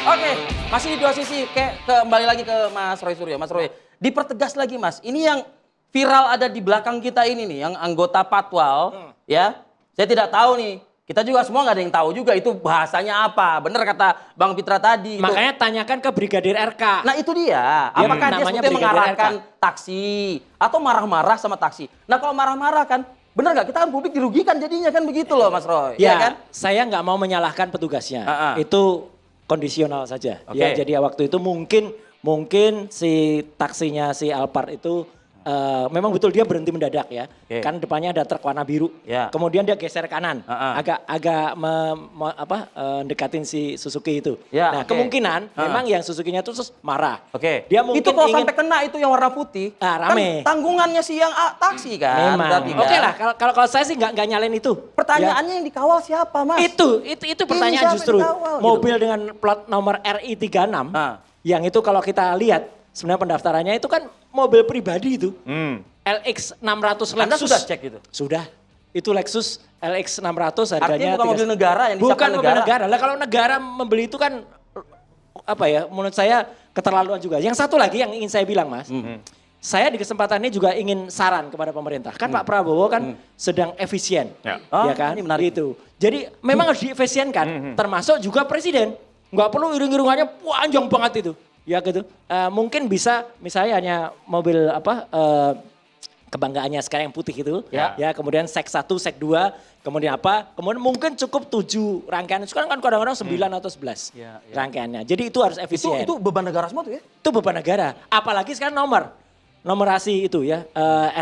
Oke, masih di dua sisi. Kembali lagi ke Mas Roy Suryo. Mas Roy, dipertegas lagi Mas. Ini yang viral ada di belakang kita ini nih, yang anggota Patwal, ya. Saya tidak tahu nih. Kita juga semua nggak ada yang tahu juga itu bahasanya apa. Bener kata Bang Pitra tadi. Makanya tanyakan ke Brigadir RK. Nah itu dia. Apakah dia namanya sebetulnya Brigadir mengarahkan taksi atau marah-marah sama taksi? Nah kalau marah-marah kan, bener nggak? Kita kan publik dirugikan jadinya kan begitu loh Mas Roy. Ya, kan? saya nggak mau menyalahkan petugasnya. Ah. Itu kondisional saja. Oke. Ya, jadi waktu itu mungkin si taksinya si Alphard itu memang betul dia berhenti mendadak ya. Oke. Kan depannya ada truk warna biru. Ya. Kemudian dia geser kanan. Agak mendekatin si Suzuki itu. Ya, nah, oke. kemungkinan memang yang Suzuki-nya itu terus marah. Oke. Dia mungkin itu kalau ingin sampai kena itu yang warna putih, rame. kan tanggungannya si yang taksi kan. Memang. berarti kan? Oke lah, kalau saya sih nggak nyalain itu. Pertanyaannya yang dikawal siapa Mas? Itu pertanyaan siapa justru. yang dikawal, gitu? Mobil dengan plat nomor RI36, yang itu kalau kita lihat sebenarnya pendaftarannya itu kan mobil pribadi itu. LX 600 Lexus. Anda sudah cek itu? Sudah. Itu Lexus LX 600 harganya. Artinya bukan mobil negara yang bukan disahkan mobil negara. Lah kalau negara membeli itu kan apa ya? Menurut saya keterlaluan juga. Yang satu lagi yang ingin saya bilang Mas. Saya di kesempatan ini juga ingin saran kepada pemerintah. Kan Pak Prabowo kan sedang efisien. Ya kan? Ini menarik. Gitu. Jadi memang harus diefisienkan. Termasuk juga presiden. Nggak perlu iring-iringannya panjang banget itu. Ya gitu. Mungkin bisa misalnya hanya mobil kebanggaannya sekarang yang putih itu. Ya kemudian sek 1, sek 2. Kemudian kemudian mungkin cukup 7 rangkaian. Sekarang kan kadang-kadang 9 atau 11 rangkaiannya. Jadi itu harus efisien. Itu beban negara semua tuh ya? Itu beban negara. Apalagi sekarang nomorasi itu ya,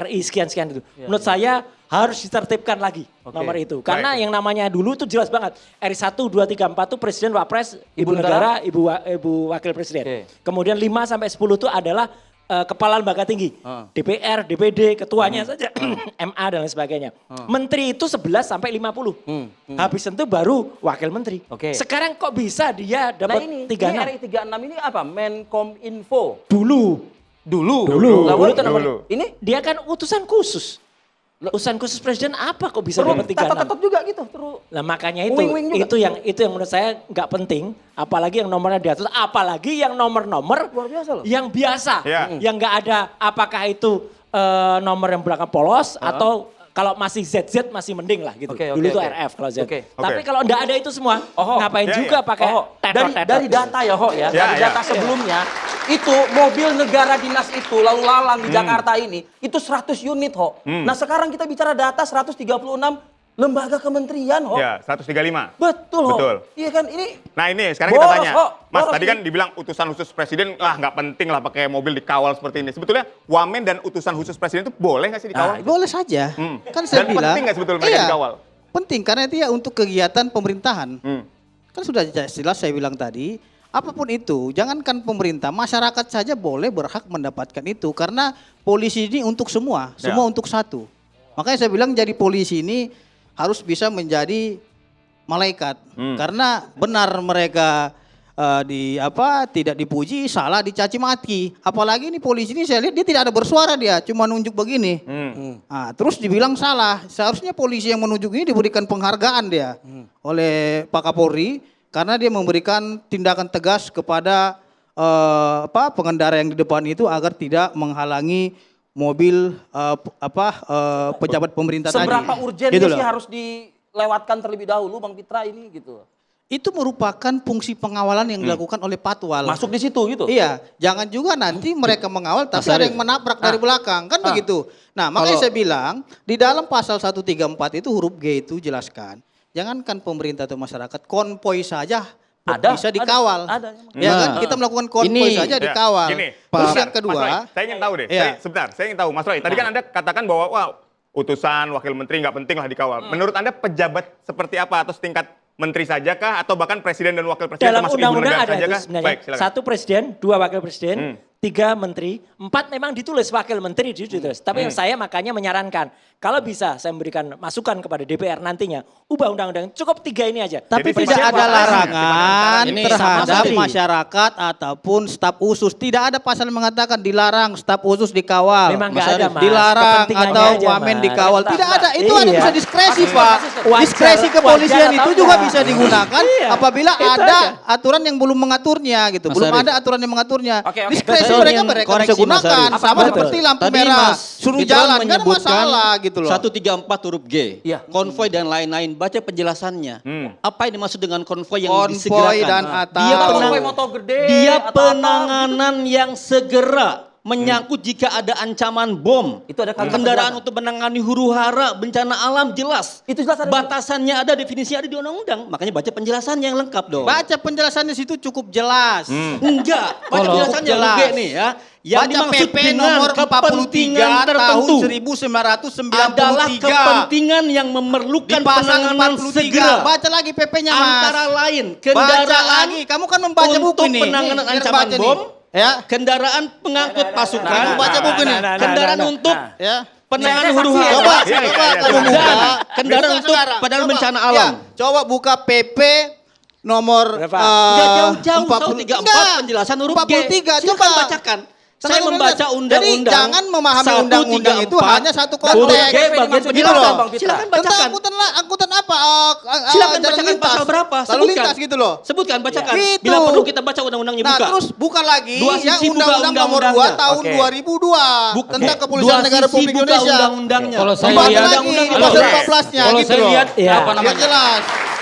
RI sekian-sekian itu. Menurut saya harus ditertibkan lagi nomor itu. Karena yang namanya dulu itu jelas banget. RI 1, 2, 3, 4 itu Presiden, Wapres, Ibu Negara, Ibu Wakil Presiden. Kemudian 5 sampai 10 itu adalah kepala lembaga tinggi. DPR, DPD, ketuanya saja, MA dan lain sebagainya. Menteri itu 11 sampai 50. Habis itu baru wakil menteri. Sekarang kok bisa dia dapat 36? Ini RI 36 ini apa? Menkominfo. Dulu itu nomor. Ini Dia kan utusan khusus. Utusan khusus presiden apa kok bisa dapat 36? Ketot juga gitu. Nah makanya itu yang menurut saya nggak penting. Apalagi yang nomornya diatur. Apalagi yang nomor-nomor luar biasa loh. yang biasa. Yang nggak ada apakah itu nomor yang belakang polos atau kalau masih ZZ masih mending lah gitu. Dulu itu RF kalau Z. Tapi kalau nggak ada itu semua, ngapain juga pakai tetot-tetot. Dari data ya Ho ya, dari data sebelumnya, itu mobil negara dinas itu lalu lalang di Jakarta ini, itu 100 unit Ho. Nah sekarang kita bicara data 136 lembaga kementerian Ho. Ya, 135. Betul Ho. Betul. Iya kan ini. Nah ini sekarang kita tanya, Mas boros tadi kan dibilang utusan khusus presiden, nggak penting lah pakai mobil dikawal seperti ini. Sebetulnya wamen dan utusan khusus presiden itu boleh nggak sih dikawal? Boleh saja. Kan saya Dan bilang. penting nggak sebetulnya mereka dikawal? Penting karena itu ya untuk kegiatan pemerintahan. Kan sudah jelas saya bilang tadi, apapun itu, jangankan pemerintah, masyarakat saja boleh berhak mendapatkan itu. Karena polisi ini untuk semua untuk satu. Makanya saya bilang jadi polisi ini harus bisa menjadi malaikat. Karena benar mereka tidak dipuji, salah dicaci maki. Apalagi ini polisi ini saya lihat dia tidak ada bersuara, dia cuma nunjuk begini. Nah, terus dibilang salah. Seharusnya polisi yang menunjuk ini diberikan penghargaan dia oleh Pak Kapolri karena dia memberikan tindakan tegas kepada pengendara yang di depan itu agar tidak menghalangi mobil pejabat pemerintah tadi. Seberapa urgen gitu sih harus dilewatkan terlebih dahulu Bang Pitra ini gitu? Itu merupakan fungsi pengawalan yang dilakukan oleh Patwal. Masuk di situ gitu? Iya, jangan juga nanti mereka mengawal tapi ada yang menabrak dari belakang, kan begitu. Nah makanya saya bilang di dalam pasal 134 itu huruf G itu jelaskan, jangankan pemerintah atau masyarakat, konvoy saja bisa dikawal. Ada. Ya kan, kita melakukan konvoy saja dikawal. Gini, Terus yang kedua, Mas Roy, saya ingin tahu deh, saya ingin tahu Mas Roy, tadi kan Anda katakan bahwa utusan wakil menteri nggak penting lah dikawal. Menurut Anda pejabat seperti apa atau setingkat menteri saja kah atau bahkan presiden dan wakil presiden dalam termasuk ibu undang-undang negara ada saja itu kah? sebenarnya. Baik, silakan. 1 presiden, 2 wakil presiden, 3 menteri, 4 memang ditulis wakil menteri ditulis. Tapi saya makanya menyarankan, kalau bisa saya memberikan masukan kepada DPR nantinya, ubah undang-undang, cukup 3 ini aja. Tapi Jadi tidak siapa ada yang larangan ini terhadap sama menteri. masyarakat ataupun staf khusus. Tidak ada pasal yang mengatakan dilarang staf khusus dikawal. Memang nggak ada, Mas. Dilarang Kepentingannya atau aja, wamen Mas. dikawal. Tidak ada. Itu ada Iya. bisa diskresi, Kasus, Pak. kasus. Wajar- Diskresi kepolisian wajar itu atau juga enggak? bisa digunakan Iya. apabila Itu ada aja. aturan yang belum mengaturnya gitu. Mas belum Arief. ada aturan yang mengaturnya. Oke, oke. Diskresi Betul. mereka Yang bisa koreksi, Mas gunakan. Arief. Sama Betul. seperti lampu Tadi merah. Mas Suruh Fitron jalan. Kan ada menyebutkan masalah gitu loh. 134 huruf G. Iya. Konvoy dan lain-lain. Baca penjelasannya. Apa yang dimaksud dengan konvoy yang Konvoy disegerakan? dan atau Dia Atau penang- konvoy motor gede, Dia atau penanganan yang segera menyangkut jika ada ancaman bom. Itu ada kalimat Kendaraan penjelasan. untuk menangani huru-hara, bencana alam jelas. Itu jelas ada. Batasannya ada, definisinya ada di undang-undang. Makanya baca penjelasannya yang lengkap dong. Baca penjelasannya situ cukup jelas. Enggak, baca Kalau penjelasannya jelas. G nih ya. Yang Baca dimaksud PP dengan nomor 43 kepentingan tahun tertentu 1993. adalah kepentingan yang memerlukan di pasal penanganan 43. segera. Baca lagi PP-nya, Mas. Antara lain Baca kendaraan lagi. Kamu kan membaca untuk buku nih. penanganan Biar ancaman baca nih. bom, Ya. kendaraan pengangkut pasukan, Kamu baca buku nih. kendaraan untuk Ya. penanganan Saya huru-hara. saksi ya, Coba, Iya, iya, coba iya, kamu iya. buka. Dan kendaraan Buka untuk sekarang. penanganan Coba. bencana Ya, alam. coba buka PP nomor Berapa? Enggak jauh-jauh, 40. 134 Enggak. penjelasan huruf G. 43, Silakan coba. bacakan. Saya Saya membaca Jadi undang-undang. jangan memahami undang-undang itu 134, hanya satu huruf konteks. G bagian Maksud penjelasan. gimana, Bang Fitra? Silakan Tentang bacakan. angkutan apa? Silakan jalan bacakan lintas. pasal berapa? Lalu lintas gitu loh. Sebutkan, bacakan. Gitu. Bila perlu kita baca undang-undangnya Nah, buka. terus buka lagi Dua ya sisi buka Undang-Undang Nomor 2 undang-undangnya. tahun Oke. 2002 tentang Dua Kepolisian Negara sisi Republik buka Indonesia. undang-undangnya. Kalau saya Baca lihat- lagi di Undang-undang pasal boleh. 14-nya Kalau gitu saya loh. lihat Iya. apa Biar namanya? jelas.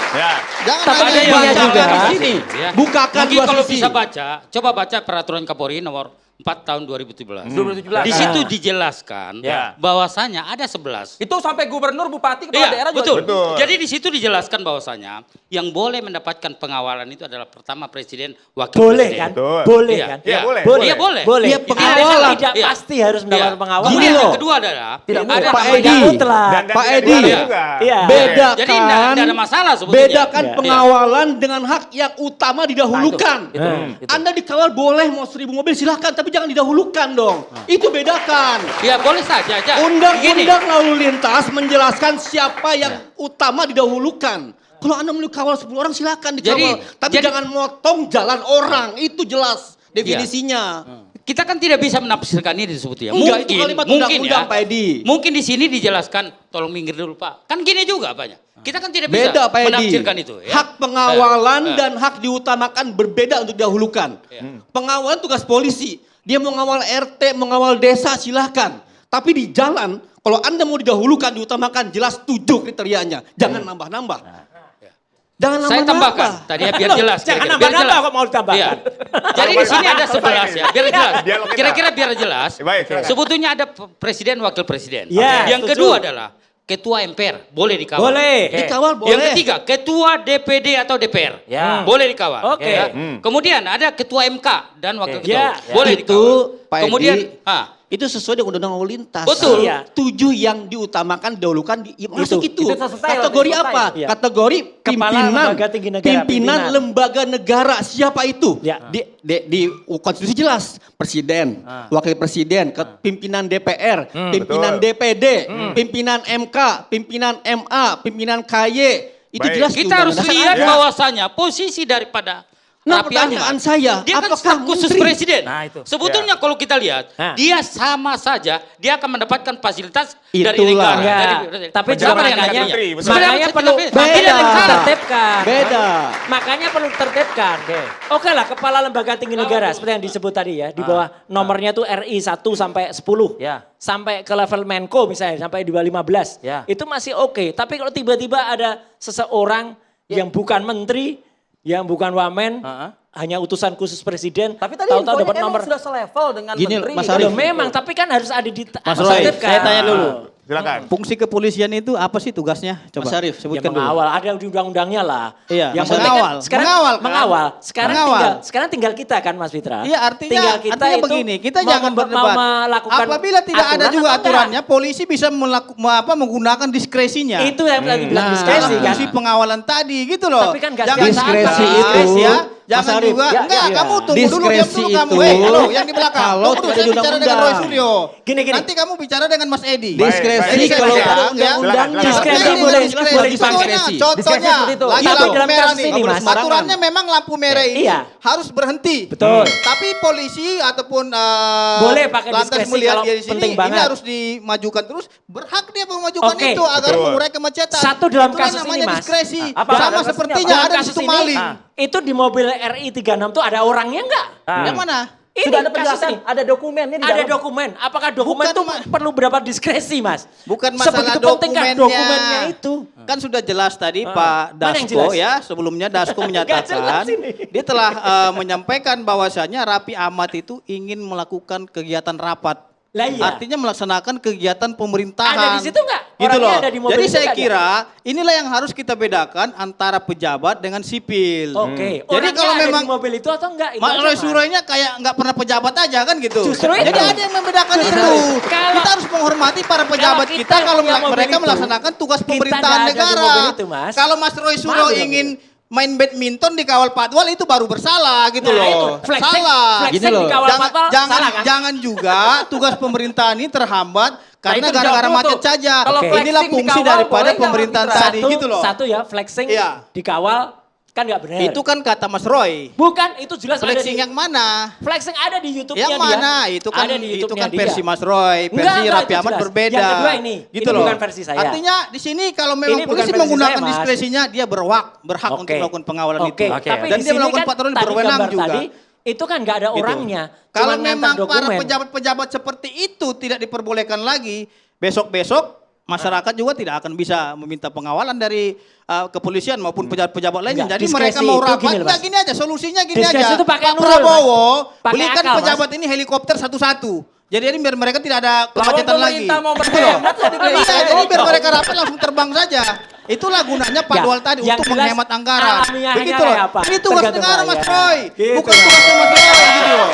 Ya. Jangan Tapi hanya ada yang ininya baca. juga. Di sini. Ya. Bukakan Mungkin dua kalau sisi. bisa baca, coba baca peraturan Kapolri nomor 4 tahun 2017. 2017. Di situ dijelaskan Ya. bahwasanya ada 11. Itu sampai gubernur, bupati, kepala Iya, daerah juga. betul. Betul. Jadi di situ dijelaskan bahwasanya yang boleh mendapatkan pengawalan itu adalah pertama presiden, wakil Boleh presiden. kan? Betul. Boleh Iya. kan? Iya, boleh. Iya, boleh. Boleh. Iya, Tidak- pengawalan. Tidak Iya. pasti harus mendapat Iya. pengawalan. Kemudian loh. yang kedua adalah Tidak ada boleh. Pak namanya- Edi. mutlak. Pak tidak Edi. boleh juga. Iya. Bedakan. Jadi tidak ada masalah sebetulnya. Bedakan Iya. pengawalan dengan hak yang utama didahulukan. Nah, itu. Anda dikawal boleh mau 1000 mobil silahkan, tapi jangan didahulukan dong. Itu bedakan. Ya boleh saja. Begini. Undang-undang lalu lintas menjelaskan siapa yang utama didahulukan. Kalau Anda mau kawal 10 orang silakan dikawal. Tapi jadi- jangan motong jalan orang. Itu jelas definisinya. Kita kan tidak bisa menafsirkan ini sebetulnya. Enggak, itu kalimat undang-undang, Pak Edi. Mungkin di sini dijelaskan, tolong minggir dulu Pak. Kan gini juga Pak. Kita kan tidak bisa Beda Pak Edi. menafsirkan itu. Ya. Hak pengawalan Eh, eh. dan hak diutamakan berbeda untuk didahulukan. Pengawalan tugas polisi. Dia mau ngawal RT, mengawal desa silahkan. Tapi di jalan, kalau Anda mau didahulukan, diutamakan, jelas 7 kriterianya. Jangan nambah-nambah. Jangan Saya nambah-nambah. tambahkan tadi ya biar Loh, jelas. jangan kira-kira. nambah-nambah Biar jelas. kok mau ditambahkan. Iya. Jadi di sini ada 11 ya, biar jelas. Dialog kita. Kira-kira biar jelas. Baik, silakan. Sebetulnya ada presiden, wakil presiden. Ya, Yang setuju. kedua adalah ketua MPR, boleh dikawal. Boleh. Dikawal boleh. Yang ketiga, ketua DPD atau DPR. Ya. Boleh dikawal. Oke. Ya. Kemudian ada ketua MK dan wakil Oke. ketua. Ya. Boleh Itu, dikawal. Pak Kemudian, Edi, itu sesuai dengan undang-undang lalu lintas. Betul. Iya. 7 yang diutamakan, didahulukan, masuk itu. Itu selesai, Kategori selesai. apa? Iya. Kategori Kepala pimpinan, lembaga tinggi negara, pimpinan pimpinan. lembaga negara. Siapa itu? Ya. Di konstitusi jelas. Presiden, wakil presiden, pimpinan DPR, pimpinan Betul. DPD, pimpinan MK, pimpinan MA, pimpinan KY. Itu Baik. jelas di kita harus undang-undang. lihat Ya. bahwasanya posisi daripada Nah, Raffi pertanyaan Ahmad, saya, dia kan apakah staf khusus menteri? presiden. Nah, itu. Sebetulnya kalau kita lihat, Nah. dia sama saja, dia akan mendapatkan fasilitas dari Itulah. negara. Enggak. Dari- Tapi Sama juga dengan makanya, menteri, betul. Sebenarnya makanya saya perlu tidak- Beda. tidak ada yang salah. tertibkan. Beda. Makanya perlu tertibkan. Oke lah, kepala lembaga tinggi negara seperti yang disebut tadi ya, di bawah nomornya tuh RI 1 sampai 10. Ya. Sampai ke level Menko misalnya sampai di bawah 15. Ya. Itu masih oke. Tapi kalau tiba-tiba ada seseorang yang bukan menteri, yang bukan wamen, Heeh. hanya utusan khusus presiden, Tapi tadi tahu-tahu infonya dapat emang nomor. sudah selevel dengan Gini, menteri. Mas kan? Arief. Loh, memang, tapi kan harus ada di Mas Roy, tertibkan. saya tanya dulu. Silakan. Fungsi kepolisian itu apa sih tugasnya? Coba Mas Arief, Ya sebutkan dulu. mengawal, ada di undang-undangnya lah. Iya, yang Mas penting mengawal. kan sekarang Mengawal, kan? mengawal. Sekarang Mengawal. tinggal kita kan Mas Fitra. Iya, artinya tinggal kita artinya itu begini, kita mau jangan berdebat. melakukan Apabila tidak ada aturan juga atau enggak. aturannya, polisi bisa menggunakan diskresinya. Itu yang tadi bilang Nah, diskresi kan. Fungsi pengawalan tadi gitu loh. Tapi kan nggak Jangan setiap saat, sampai Diskresi Pak. itu ya. Jangan Arief. juga, Ya, enggak, ya. kamu tunggu dulu, diam Diskresi dulu kamu. itu, Halo, yang di belakang. kalau Tunggu dulu, tidak saya ada bicara dengan undang-undang. Roy Suryo. Gini. Nanti kamu bicara dengan Mas Edi. Baik, Diskresi baik. kalau Ya, ada ya. undang-undangnya. Diskresi Ini boleh diskresi. dipakai. Diskresi Contohnya, seperti itu. lagi Tapi lampu dalam merah kasus nih. ini, Mas, Aturannya memang lampu merah ini Iya. harus berhenti. Betul. Tapi polisi ataupun Boleh pakai lantas diskresi melihat kalau dia di sini, penting ini banget. harus dimajukan terus. Berhak dia memajukan Oke. itu agar Betul. mengurai kemacetan. Satu dalam Itulah kasus ini, namanya Mas. diskresi. Apa? Sama Dalam kasus sepertinya Dalam ada di kasus situ ini, maling. itu di mobil RI 36 tuh ada orangnya enggak? Yang mana? Ini Sudah ada kasus penjelasan, ini. ada dokumennya di Ada dalam. dokumen. Apakah dokumen Bukan, itu Ma- perlu berapa diskresi, Mas? Bukan masalah Sebegitu pentingkah dokumennya itu? Kan sudah jelas tadi Pak Mana yang Dasko jelas? ya, sebelumnya Dasko jelas menyatakan ini. dia telah menyampaikan bahwasannya Raffi Ahmad itu ingin melakukan kegiatan rapat. Lah iya. Artinya melaksanakan kegiatan pemerintahan. Ada di situ nggak? Gitu Orangnya loh. ada di mobil Jadi itu saya nggak ada? kira inilah yang harus kita bedakan antara pejabat dengan sipil. Oke. Jadi Orangnya kalau ada memang di mobil itu atau enggak? Itu Mas aja, Roy Mas. Suryo-nya kayak nggak pernah pejabat aja kan gitu. Justru itu. Jadi ada yang membedakan Justru itu. itu. Kalau- Kita harus menghormati para pejabat kita kita kalau punya mobil mereka itu, melaksanakan tugas kita pemerintahan nggak ada di negara. mobil itu, Mas. Kalau Mas Roy Suryo Malu dong ingin main badminton di kawal patwal itu baru bersalah gitu Nah, loh. itu. Flexing- Salah. flexing Gini loh. di kawal patwal salah kan? Jangan juga tugas pemerintahan ini terhambat karena itu gara-gara dijawab dulu macet tuh. saja. Kalau Inilah flexing fungsi dikawal, daripada boleh nggak pemerintahan Mas Indra? tadi gitu loh. Satu ya, flexing Iya. dikawal kan nggak benar. Itu kan kata Mas Roy. Bukan, itu jelas Flexing ada di, yang mana? flexing ada di YouTube-nya Yang dia. mana? Itu kan Ada di itu YouTube-nya kan dia. versi Mas Roy, Enggak, versi enggak, Raffi itu Ahmad jelas. berbeda. Yang kedua ini gitu bukan loh. versi saya. Artinya di sini kalau memang Ini bukan polisi versi menggunakan saya, Mas. diskresinya dia berhak untuk Oke. melakukan pengawalan Oke, itu. tapi Dan di dia sini melakukan kan patroli tadi berwenang gambar juga. Tadi, itu kan nggak ada Gitu. orangnya. Kalau cuma memang ngantar para dokumen. pejabat-pejabat seperti itu tidak diperbolehkan lagi, besok-besok masyarakat juga tidak akan bisa meminta pengawalan dari kepolisian maupun pejabat-pejabat lainnya. Enggak, Jadi mereka diskresi mau itu rapat, gini loh, enggak Mas. gini aja, solusinya gini Diskresi aja. itu pakai Pak nurul, Prabowo Mas. Pakai belikan akal, Mas. pejabat ini helikopter satu-satu. Jadi ini biar mereka tidak ada kemacetan lagi. pemerintah mau Gitu loh. berhemat, kok dibeli Iya, kayak jadi gitu? biar mereka rapat langsung terbang saja. Itulah gunanya Pak Ya, Dual tadi yang untuk jelas menghemat anggaran. alamiahnya Begitu loh. kayak apa? Ini tugas Tergantung negara Mas rakyat. Roy, Gitu, bukan Mas. tugasnya Mas Roy gitu loh.